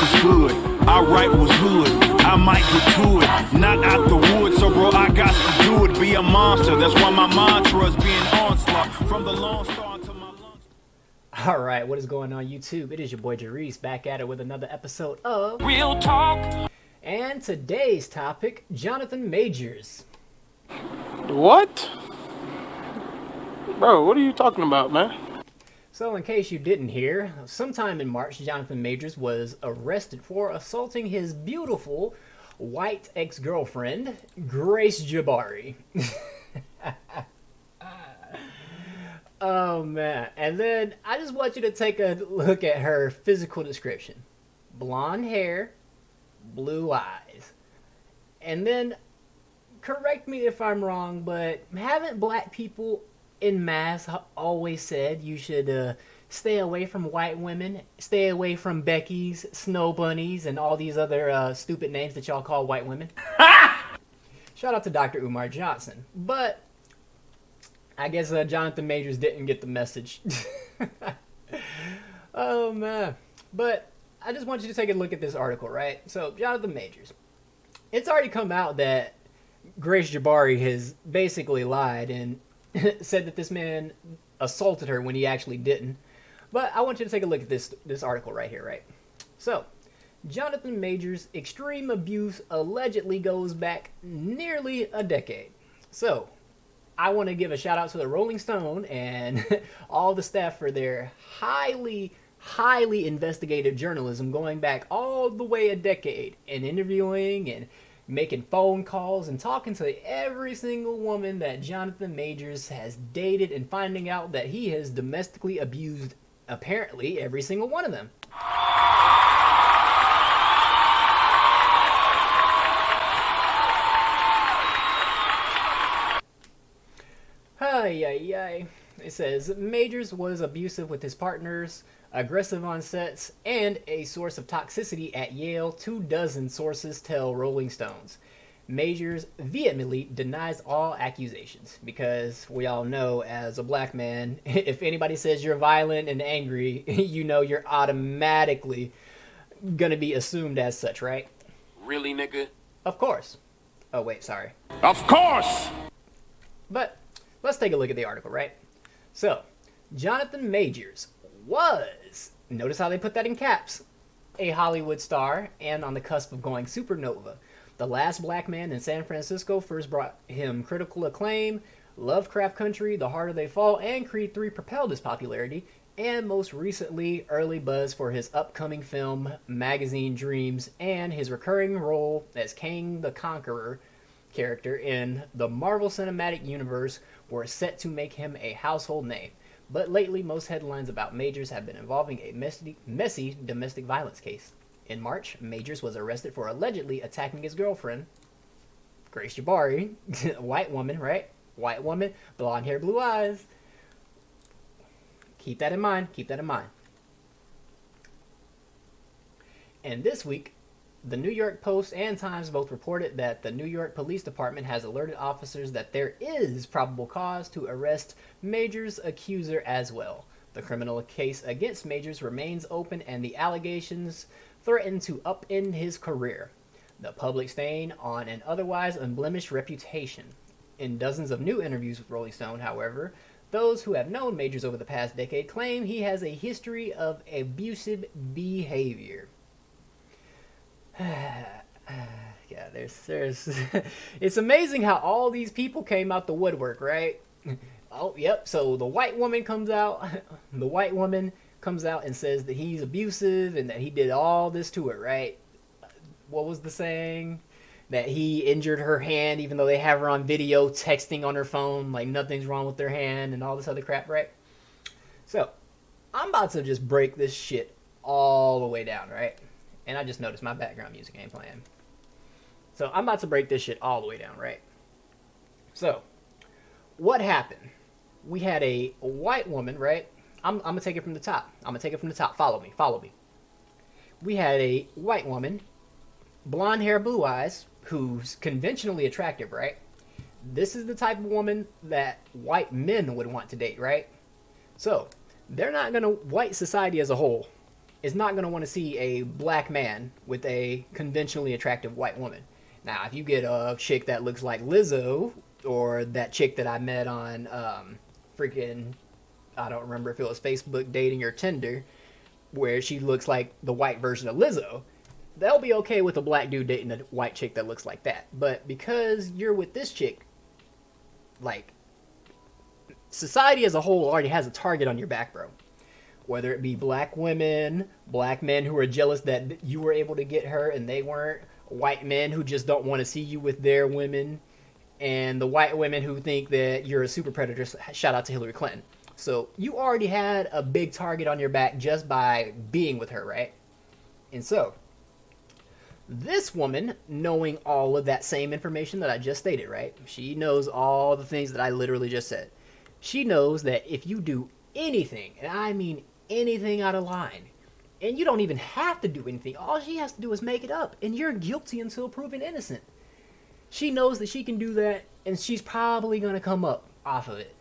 is good. I write was hood. I might get to it. Not out the woods, so bro, I got to do it. Be a monster. That's why my mantra's being onslaught. From the Lone Star to my lungs. Alright, what is going on YouTube? It is your boy Jabarri back at it with another episode of Real Talk. And today's topic, Jonathan Majors. What? Bro, what are you talking about, man? So in case you didn't hear, sometime in March, Jonathan Majors was arrested for assaulting his beautiful white ex-girlfriend, Grace Jabarri. Oh man, and then I just want you to take a look at her physical description. Blonde hair, blue eyes. And then, correct me if I'm wrong, but haven't black people in mass always said you should stay away from white women, stay away from Becky's, Snow Bunnies, and all these other stupid names that y'all call white women? Shout out to Dr. Umar Johnson. But I guess Jonathan Majors didn't get the message. Oh man. But I just want you to take a look at this article, right? So, Jonathan Majors. It's already come out that Grace Jabarri has basically lied and said that this man assaulted her when he actually didn't. But I want you to take a look at this article right here, right? So, Jonathan Majors' extreme abuse allegedly goes back nearly a decade. So, I want to give a shout out to the Rolling Stone and all the staff for their highly investigative journalism going back all the way a decade and interviewing and making phone calls and talking to every single woman that Jonathan Majors has dated and finding out that he has domestically abused apparently every single one of them. It says Majors was abusive with his partners, aggressive on sets, and a source of toxicity at Yale, 24 sources tell Rolling Stones. Majors vehemently denies all accusations because we all know as a black man, if anybody says you're violent and angry, you know you're automatically gonna be assumed as such, right? Really, nigga? Of course. Oh wait, sorry. Of course! But let's take a look at the article, right? So, Jonathan Majors was, notice how they put that in caps, a Hollywood star and on the cusp of going supernova. The Last Black Man in San Francisco first brought him critical acclaim. Lovecraft Country, The Harder They Fall, and Creed 3 propelled his popularity. And most recently, early buzz for his upcoming film, Magazine Dreams, and his recurring role as Kang the Conqueror character in the Marvel Cinematic Universe were set to make him a household name. But lately, most headlines about Majors have been involving a messy domestic violence case. In March, Majors was arrested for allegedly attacking his girlfriend, Grace Jabarri, white woman, right? White woman, blonde hair, blue eyes. Keep that in mind. Keep that in mind. And this week, the New York Post and Times both reported that the New York Police Department has alerted officers that there is probable cause to arrest Majors' accuser as well. The criminal case against Majors remains open and the allegations threaten to upend his career. The public stain on an otherwise unblemished reputation. In dozens of new interviews with Rolling Stone, however, those who have known Majors over the past decade claim he has a history of abusive behavior. Yeah, there's it's amazing how all these people came out the woodwork, right? Oh, yep. So the white woman comes out and says that he's abusive and that he did all this to her, right? What was the saying? That he injured her hand even though they have her on video texting on her phone like nothing's wrong with their hand and all this other crap, right? So, I'm about to just break this shit all the way down, right? And I just noticed my background music ain't playing. So I'm about to break this shit all the way down, right? So, what happened? We had a white woman, right? I'm going to take it from the top. Follow me. We had a white woman, blonde hair, blue eyes, who's conventionally attractive, right? This is the type of woman that white men would want to date, right? So, they're not going to, white society as a whole, is not going to want to see a black man with a conventionally attractive white woman. Now, if you get a chick that looks like Lizzo, or that chick that I met on freaking, I don't remember if it was Facebook dating or Tinder, where she looks like the white version of Lizzo, they'll be okay with a black dude dating a white chick that looks like that. But because you're with this chick, like, society as a whole already has a target on your back, bro. Whether it be black women, black men who are jealous that you were able to get her and they weren't, white men who just don't want to see you with their women, and the white women who think that you're a super predator. Shout out to Hillary Clinton. So you already had a big target on your back just by being with her, right? And so this woman, knowing all of that same information that I just stated, right? She knows all the things that I literally just said. She knows that if you do anything, and I mean anything out of line, and you don't even have to do anything, all she has to do is make it up, and you're guilty until proven innocent. She knows that she can do that, and she's probably going to come up off of it.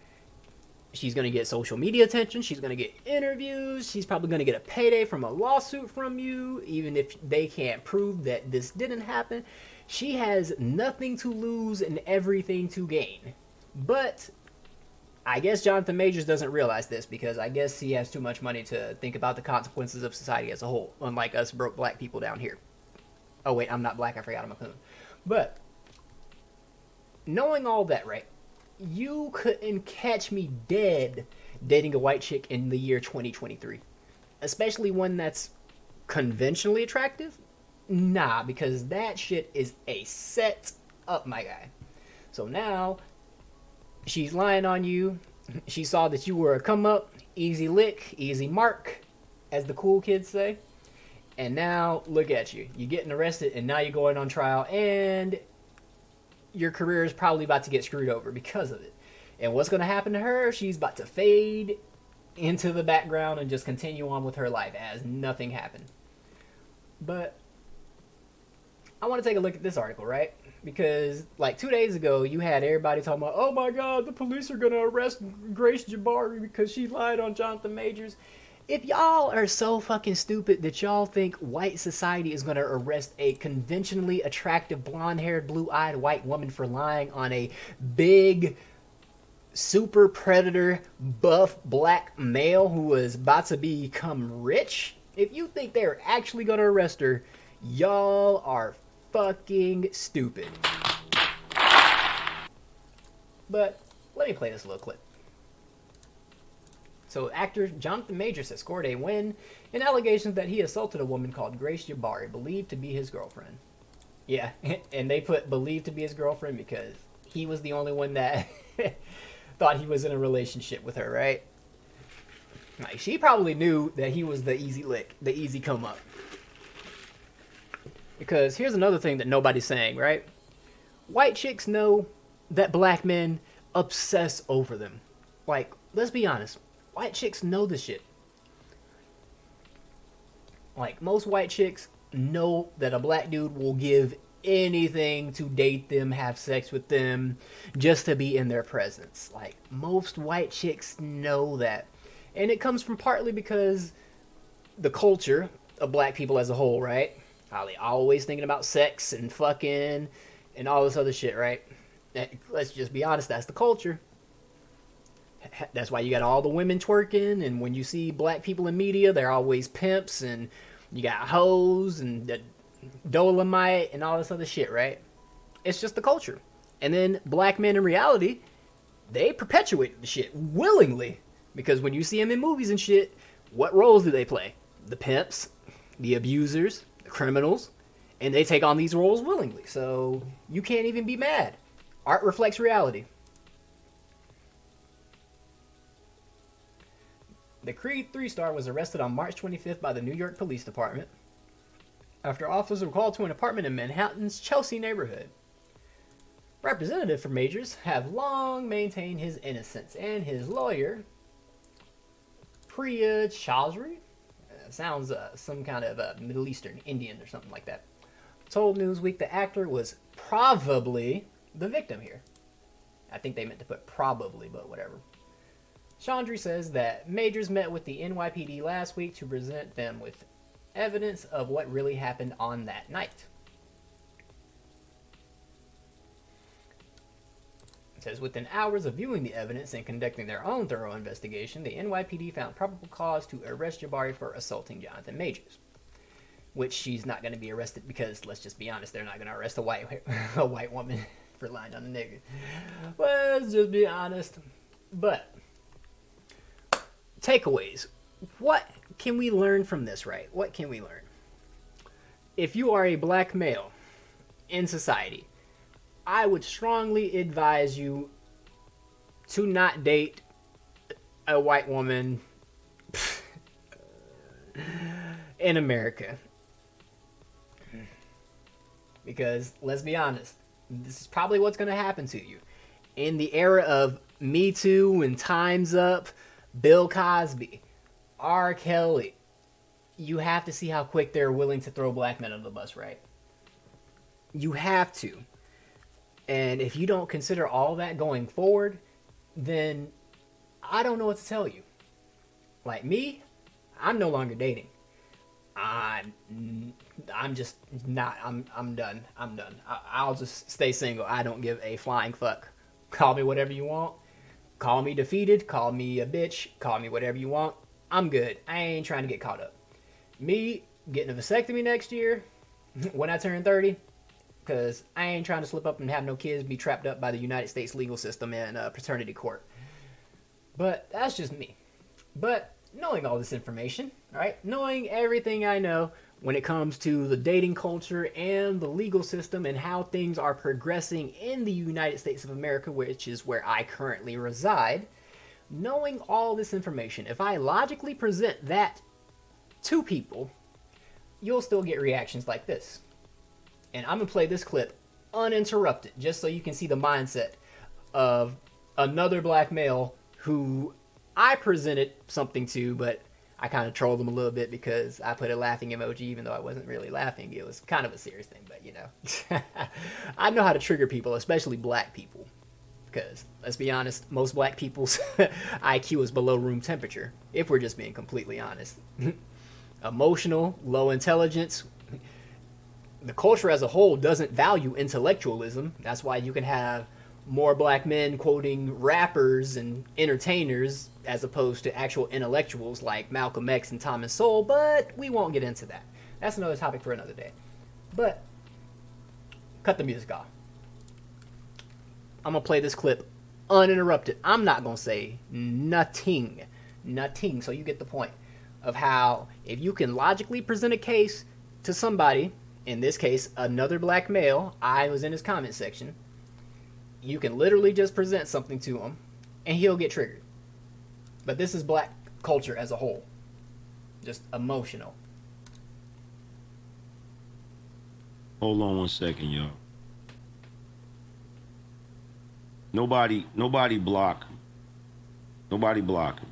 She's going to get social media attention. She's going to get interviews. She's probably going to get a payday from a lawsuit from you, even if they can't prove that this didn't happen. She has nothing to lose and everything to gain. But I guess Jonathan Majors doesn't realize this, because I guess he has too much money to think about the consequences of society as a whole, unlike us broke black people down here. Oh, wait, I'm not black. I forgot I'm a coon. But knowing all that, right? You couldn't catch me dead dating a white chick in the year 2023. Especially one that's conventionally attractive? Nah, because that shit is a set up, my guy. So now, she's lying on you. She saw that you were a come up, easy lick, easy mark, as the cool kids say. And now, look at you. You're getting arrested, and now you're going on trial, and your career is probably about to get screwed over because of it. And what's going to happen to her? She's about to fade into the background and just continue on with her life as nothing happened. But I want to take a look at this article, right? Because like 2 days ago, you had everybody talking about, oh my God, the police are going to arrest Grace Jabarri because she lied on Jonathan Majors. If y'all are so fucking stupid that y'all think white society is going to arrest a conventionally attractive, blonde-haired, blue-eyed white woman for lying on a big, super predator, buff, black male who is about to become rich, if you think they're actually going to arrest her, y'all are fucking stupid. But let me play this little clip. So actor Jonathan Majors has scored a win in allegations that he assaulted a woman called Grace Jabarri, believed to be his girlfriend. Yeah, and they put believed to be his girlfriend because he was the only one that thought he was in a relationship with her, right? Like, she probably knew that he was the easy lick, the easy come up. Because here's another thing that nobody's saying, right? White chicks know that black men obsess over them. Like, let's be honest. White chicks know this shit. Like, most white chicks know that a black dude will give anything to date them, have sex with them, just to be in their presence. Like, most white chicks know that. And it comes from partly because the culture of black people as a whole, right? How they always thinking about sex and fucking and all this other shit, right? Let's just be honest, that's the culture. That's why you got all the women twerking, and when you see black people in media, they're always pimps, and you got hoes and Dolomite and all this other shit, right? It's just the culture. And then black men in reality, they perpetuate the shit willingly, because when you see them in movies and shit, what roles do they play? The pimps, the abusers, the criminals, and they take on these roles willingly. So you can't even be mad. Art reflects reality. The Creed 3 star was arrested on March 25th by the New York Police Department after officers were called to an apartment in Manhattan's Chelsea neighborhood. Representatives for Majors have long maintained his innocence, and his lawyer, Priya Chaudhry, sounds some kind of Middle Eastern, Indian or something like that, told Newsweek the actor was probably the victim here. I think they meant to put probably, but whatever. Chandri says that Majors met with the NYPD last week to present them with evidence of what really happened on that night. It says, within hours of viewing the evidence and conducting their own thorough investigation, the NYPD found probable cause to arrest Jabarri for assaulting Jonathan Majors. Which she's not going to be arrested because, let's just be honest, they're not going to arrest a white woman for lying on a nigga. Let's just be honest. But, takeaways. What can we learn from this, right? What can we learn? If you are a black male in society, I would strongly advise you to not date a white woman in America. Because, let's be honest, this is probably what's going to happen to you. In the era of Me Too and Time's Up, Bill Cosby, R. Kelly, you have to see how quick they're willing to throw black men under the bus, right? You have to. And if you don't consider all that going forward, then I don't know what to tell you. Like me, I'm no longer dating. I'm just not. I'm done. I'm done. I'll just stay single. I don't give a flying fuck. Call me whatever you want. Call me defeated. Call me a bitch. Call me whatever you want. I'm good. I ain't trying to get caught up. Me getting a vasectomy next year when I turn 30, because I ain't trying to slip up and have no kids be trapped up by the United States legal system and paternity court. But that's just me. But knowing all this information, right? Knowing everything I know when it comes to the dating culture and the legal system and how things are progressing in the United States of America, which is where I currently reside, knowing all this information, if I logically present that to people, you'll still get reactions like this. And I'm going to play this clip uninterrupted, just so you can see the mindset of another black male who I presented something to, but I kind of trolled him a little bit because I put a laughing emoji, even though I wasn't really laughing. It was kind of a serious thing, but you know. I know how to trigger people, especially black people. Because, let's be honest, most black people's IQ is below room temperature, if we're just being completely honest. Emotional, low intelligence. The culture as a whole doesn't value intellectualism. That's why you can have more black men quoting rappers and entertainers as opposed to actual intellectuals like Malcolm X and Thomas Sowell, but we won't get into that. That's another topic for another day. But, cut the music off. I'm going to play this clip uninterrupted. I'm not going to say nothing. Nothing. So you get the point of how if you can logically present a case to somebody, in this case, another black male, I was in his comment section, you can literally just present something to him and he'll get triggered. But this is black culture as a whole. Just emotional. Hold on 1 second, y'all. Nobody block him. Nobody block him.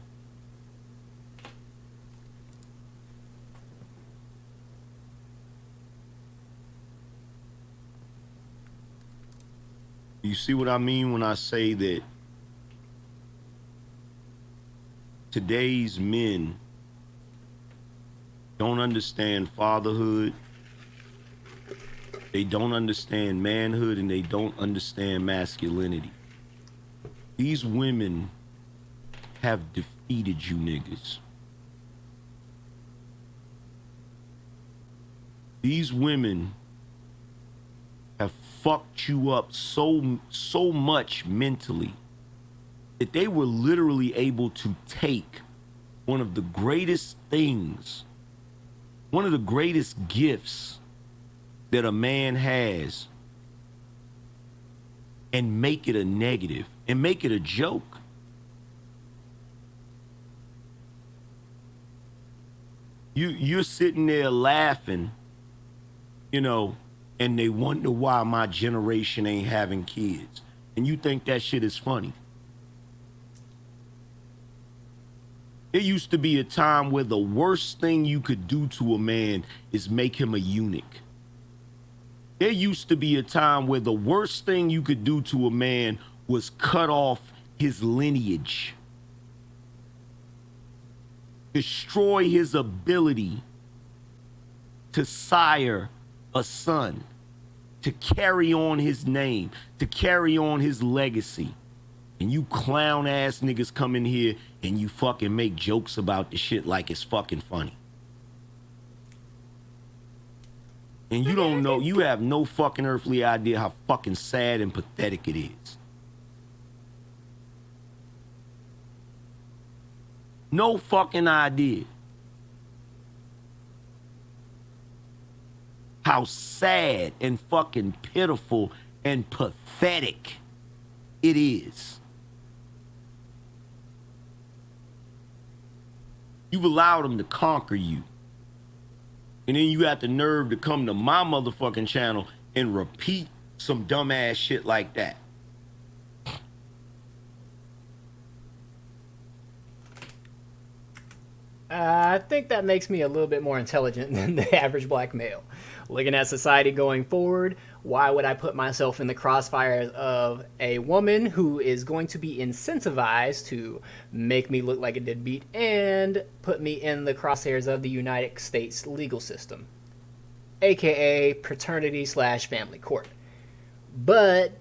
You see what I mean when I say that today's men don't understand fatherhood, they don't understand manhood, and they don't understand masculinity. These women have defeated you niggas. These women have fucked you up so much mentally that they were literally able to take one of the greatest things, one of the greatest gifts that a man has, and make it a negative and make it a joke. You're sitting there laughing, you know, and they wonder why my generation ain't having kids. And you think that shit is funny. There used to be a time where the worst thing you could do to a man is make him a eunuch. There used to be a time where the worst thing you could do to a man was cut off his lineage. destroy his ability to sire a son, to carry on his name, to carry on his legacy. And you clown ass niggas come in here and you fucking make jokes about the shit like it's fucking funny. And you don't know, you have no fucking earthly idea how fucking sad and pathetic it is. No fucking idea how sad and fucking pitiful and pathetic it is. You've allowed them to conquer you. And then you got the nerve to come to my motherfucking channel and repeat some dumbass shit like that. I think that makes me a little bit more intelligent than the average black male. Looking at society going forward, why would I put myself in the crossfires of a woman who is going to be incentivized to make me look like a deadbeat and put me in the crosshairs of the United States legal system, aka paternity/family court? But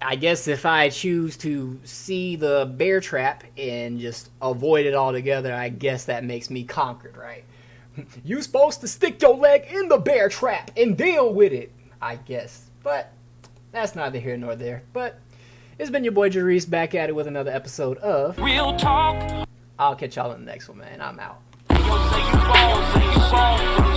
I guess if I choose to see the bear trap and just avoid it altogether, I guess that makes me conquered, right? You supposed to stick your leg in the bear trap and deal with it, I guess. But that's neither here nor there. But it's been your boy Jabarri back at it with another episode of Real talk. I'll catch y'all in the next one, man. I'm out. Yo, say you ball, say you ball.